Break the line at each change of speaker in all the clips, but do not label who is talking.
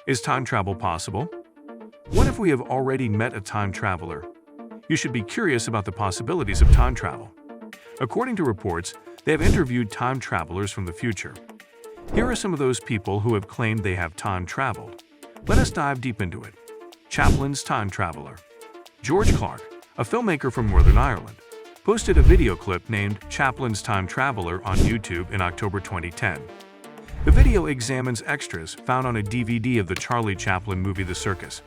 Is time travel possible? What if we have already met a time traveler? You should be curious about the possibilities of time travel. According to reports, they have interviewed time travelers from the future. Here are some of those people who have claimed they have time traveled. Let us dive deep into it. Chaplin's time traveler. George Clark, a filmmaker from Northern Ireland, posted a video clip named Chaplin's Time Traveler on YouTube in October 2010. The video examines extras found on a DVD of the Charlie Chaplin movie The Circus.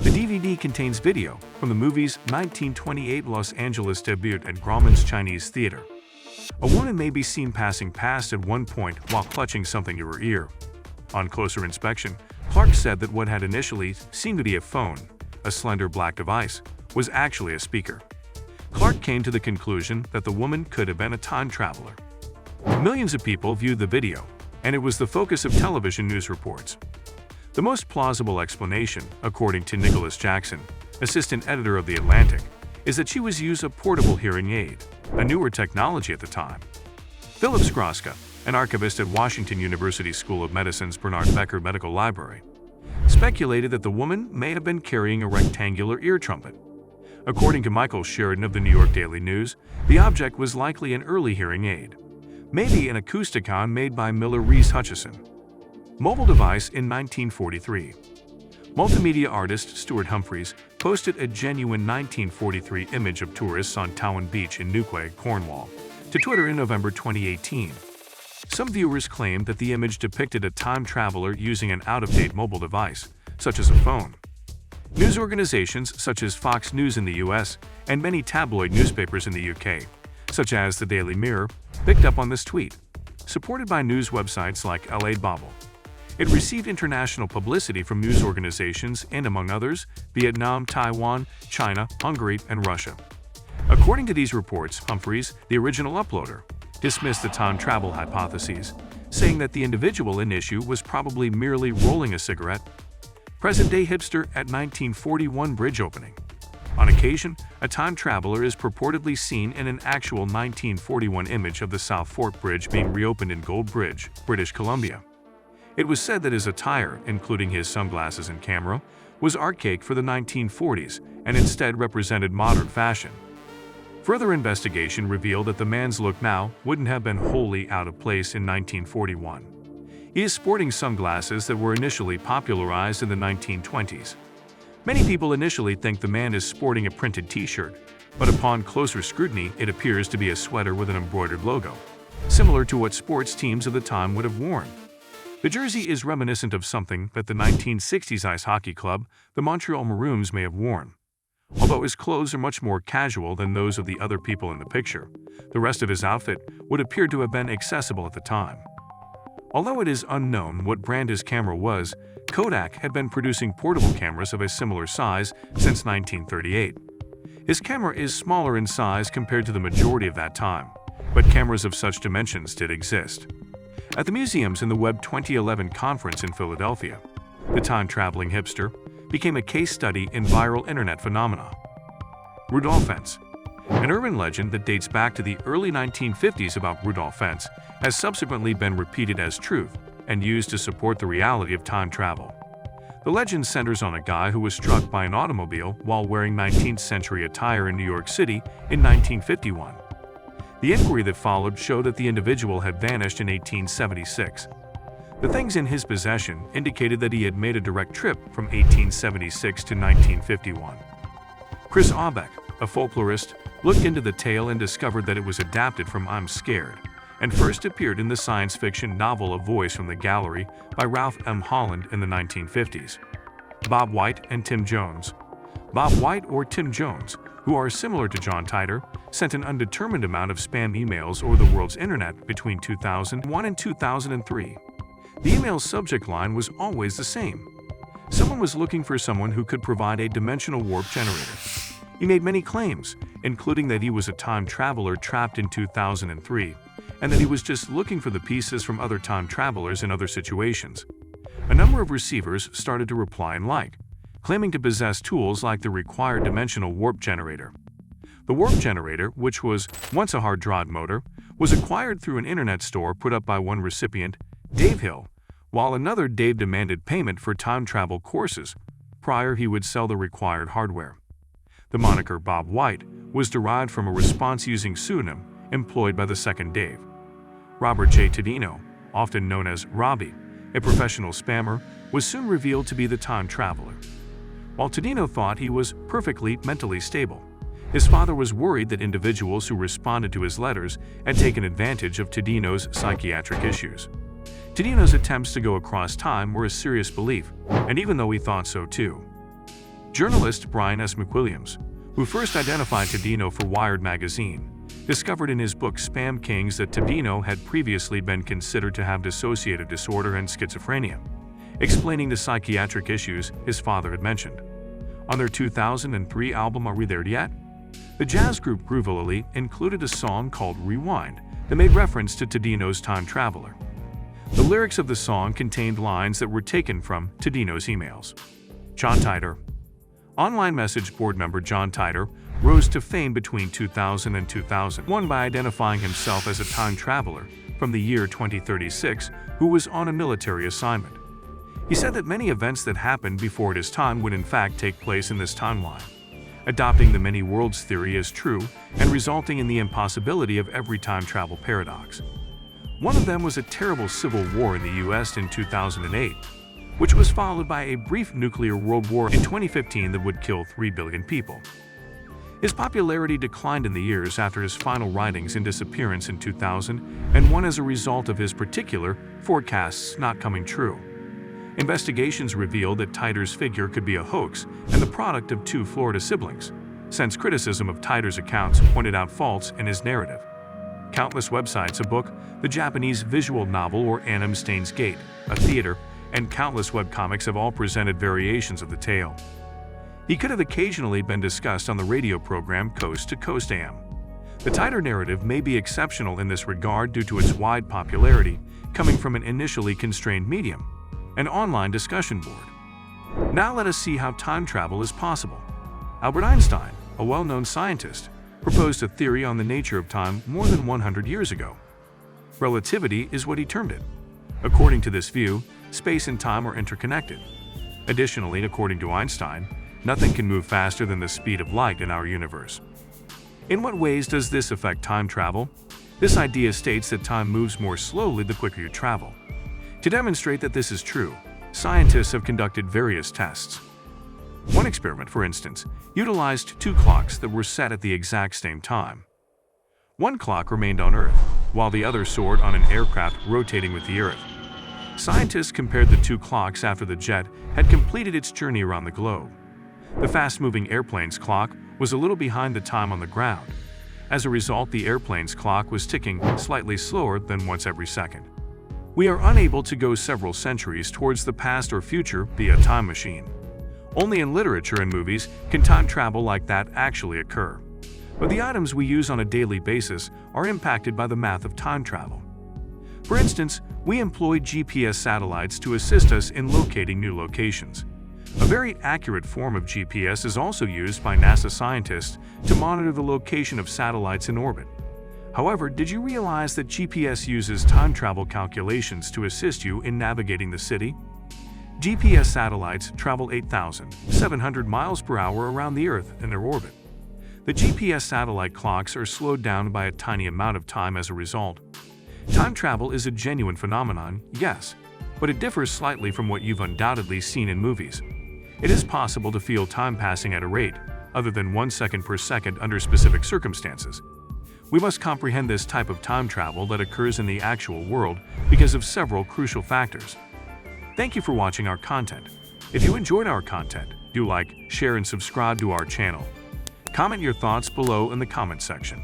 The DVD contains video from the movie's 1928 Los Angeles debut at Grauman's Chinese Theater. A woman may be seen passing past at one point while clutching something to her ear. On closer inspection, Clark said that what had initially seemed to be a phone, a slender black device, was actually a speaker. Clark came to the conclusion that the woman could have been a time traveler. Millions of people viewed the video, and it was the focus of television news reports. The most plausible explanation, according to Nicholas Jackson, assistant editor of The Atlantic, is that she was using a portable hearing aid, a newer technology at the time. Philip Skroska, an archivist at Washington University School of Medicine's Bernard Becker Medical Library, speculated that the woman may have been carrying a rectangular ear trumpet. According to Michael Sheridan of the New York Daily News, the object was likely an early hearing aid, maybe an acousticon made by Miller Reese Hutchison. Mobile device in 1943. Multimedia artist Stuart Humphreys posted a genuine 1943 image of tourists on Towan Beach in Newquay, Cornwall, to Twitter in November 2018. Some viewers claimed that the image depicted a time traveler using an out-of-date mobile device, such as a phone. News organizations such as Fox News in the US and many tabloid newspapers in the UK, such as the Daily Mirror, picked up on this tweet, supported by news websites like LA Bobble. It received international publicity from news organizations and, among others, Vietnam, Taiwan, China, Hungary, and Russia. According to these reports, Humphreys, the original uploader, dismissed the time travel hypotheses, saying that the individual in issue was probably merely rolling a cigarette. Present-day hipster at 1941 bridge opening. On occasion, a time traveler is purportedly seen in an actual 1941 image of the South Fork Bridge being reopened in Gold Bridge, British Columbia. It was said that his attire, including his sunglasses and camera, was archaic for the 1940s and instead represented modern fashion. Further investigation revealed that the man's look now wouldn't have been wholly out of place in 1941. He is sporting sunglasses that were initially popularized in the 1920s. Many people initially think the man is sporting a printed t-shirt, but upon closer scrutiny it appears to be a sweater with an embroidered logo, similar to what sports teams of the time would have worn. The jersey is reminiscent of something that the 1960s ice hockey club, the Montreal Maroons, may have worn. Although his clothes are much more casual than those of the other people in the picture, the rest of his outfit would appear to have been accessible at the time. Although it is unknown what brand his camera was, Kodak had been producing portable cameras of a similar size since 1938. His camera is smaller in size compared to the majority of that time, but cameras of such dimensions did exist. At the museums in the Web 2011 conference in Philadelphia, the time-traveling hipster became a case study in viral internet phenomena. Rudolph Fentz. An urban legend that dates back to the early 1950s about Rudolph Fentz has subsequently been repeated as truth and used to support the reality of time travel. The legend centers on a guy who was struck by an automobile while wearing 19th century attire in New York City in 1951. The inquiry that followed showed that the individual had vanished in 1876. The things in his possession indicated that he had made a direct trip from 1876 to 1951. Chris Aubeck, a folklorist, looked into the tale and discovered that it was adapted from I'm Scared, and first appeared in the science fiction novel A Voice from the Gallery by Ralph M. Holland in the 1950s. Bob White and Tim Jones. Bob White or Tim Jones, who are similar to John Titor, sent an undetermined amount of spam emails over the world's internet between 2001 and 2003. The email's subject line was always the same. Someone was looking for someone who could provide a dimensional warp generator. He made many claims, including that he was a time traveler trapped in 2003, and that he was just looking for the pieces from other time travelers in other situations. A number of receivers started to reply and like, claiming to possess tools like the required dimensional warp generator. The warp generator, which was once a hard drive motor, was acquired through an internet store put up by one recipient, Dave Hill, while another Dave demanded payment for time travel courses. Prior, he would sell the required hardware. The moniker Bob White was derived from a response using pseudonym employed by the second Dave. Robert J. Tadino, often known as Robbie, a professional spammer, was soon revealed to be the time traveler. While Tadino thought he was perfectly mentally stable, his father was worried that individuals who responded to his letters had taken advantage of Tadino's psychiatric issues. Tadino's attempts to go across time were a serious belief, and even though he thought so too. Journalist Brian S. McWilliams, who first identified Tadino for Wired magazine, discovered in his book Spam Kings that Tadino had previously been considered to have dissociative disorder and schizophrenia, explaining the psychiatric issues his father had mentioned. On their 2003 album Are We There Yet?, the jazz group Groovily included a song called Rewind that made reference to Tadino's time traveler. The lyrics of the song contained lines that were taken from Tadino's emails. John Titor. Online message board member John Titor rose to fame between 2000 and 2001 by identifying himself as a time traveler from the year 2036 who was on a military assignment. He said that many events that happened before his time would in fact take place in this timeline, adopting the many worlds theory as true and resulting in the impossibility of every time travel paradox. One of them was a terrible civil war in the US in 2008, which was followed by a brief nuclear world war in 2015 that would kill 3 billion people. His popularity declined in the years after his final writings and disappearance in 2001 as a result of his particular forecasts not coming true. Investigations revealed that Titor's figure could be a hoax and the product of 2 Florida siblings, since criticism of Titor's accounts pointed out faults in his narrative. Countless websites, a book, the Japanese visual novel or Anime Steins Gate, a theater, and countless webcomics have all presented variations of the tale. He could have occasionally been discussed on the radio program Coast to Coast AM. The Titor narrative may be exceptional in this regard due to its wide popularity, coming from an initially constrained medium, an online discussion board. Now let us see how time travel is possible. Albert Einstein, a well-known scientist, proposed a theory on the nature of time more than 100 years ago. Relativity is what he termed it. According to this view, space and time are interconnected. Additionally, according to Einstein, nothing can move faster than the speed of light in our universe. In what ways does this affect time travel? This idea states that time moves more slowly the quicker you travel. To demonstrate that this is true, scientists have conducted various tests. One experiment, for instance, utilized 2 clocks that were set at the exact same time. One clock remained on Earth, while the other soared on an aircraft rotating with the Earth. Scientists compared the 2 clocks after the jet had completed its journey around the globe. The fast-moving airplane's clock was a little behind the time on the ground. As a result, the airplane's clock was ticking slightly slower than once every second. We are unable to go several centuries towards the past or future via a time machine. Only in literature and movies can time travel like that actually occur. But the items we use on a daily basis are impacted by the math of time travel. For instance, we employ GPS satellites to assist us in locating new locations. A very accurate form of GPS is also used by NASA scientists to monitor the location of satellites in orbit. However, did you realize that GPS uses time travel calculations to assist you in navigating the city? GPS satellites travel 8,700 miles per hour around the Earth in their orbit. The GPS satellite clocks are slowed down by a tiny amount of time as a result. Time travel is a genuine phenomenon, yes, but it differs slightly from what you've undoubtedly seen in movies. It is possible to feel time passing at a rate other than 1 second per second under specific circumstances. We must comprehend this type of time travel that occurs in the actual world because of several crucial factors. Thank you for watching our content. If you enjoyed our content, do like, share, and subscribe to our channel. Comment your thoughts below in the comment section.